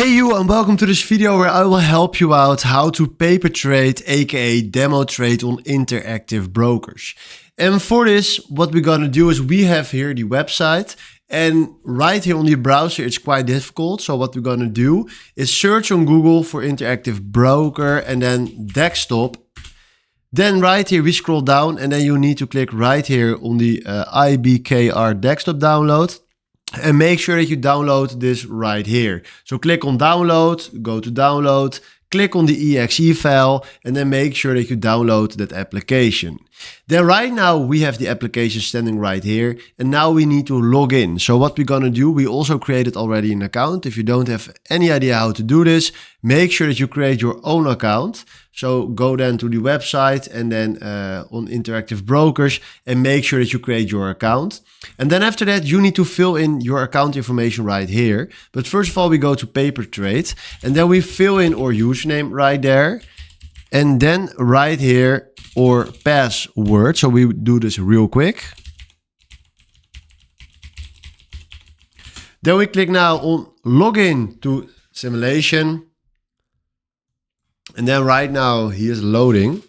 Hey you, and welcome to this video where I will help you out how to paper trade, aka demo trade on interactive brokers. And for this, what we're gonna do is we have here the website, and right here on the browser it's quite difficult. So what we're gonna do is search on Google for interactive broker and then desktop. Then right here we scroll down and then you need to click right here on the IBKR desktop download. And make sure that you download this right here. So click on download, go to download, click on the exe file, and then make sure that you download that application. Then right now we have the application standing right here, and now we need to log in. So what we're gonna do, we also created already an account. If you don't have any idea how to do this, make sure that you create your own account. So go then to the website and then on interactive brokers and make sure that you create your account. And then after that, you need to fill in your account information right here. But first of all, we go to paper trade and then we fill in our username right there. And then right here, our password. So we do this real quick. Then we click now on login to simulation. And then right now he is loading.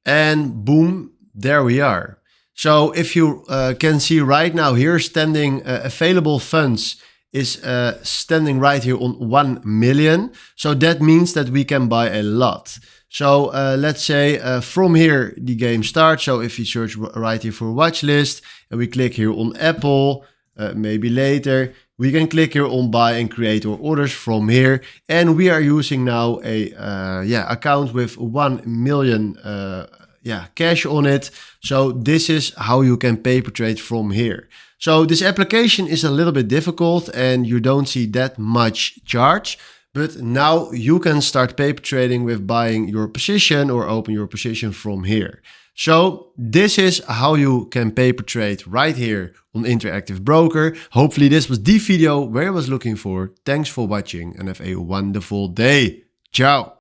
And boom, there we are. So if you can see right now here standing available funds is standing right here on 1 million. So that means that we can buy a lot. So let's say from here the game starts. So if you search right here for watch list and we click here on Apple, maybe later, we can click here on buy and create our orders from here. And we are using now a account with 1 million cash on it. So this is how you can paper trade from here. So this application is a little bit difficult and you don't see that much charge. But now you can start paper trading with buying your position or open your position from here. So this is how you can paper trade right here on Interactive Broker. Hopefully this was the video where I was looking for. Thanks for watching and have a wonderful day. Ciao.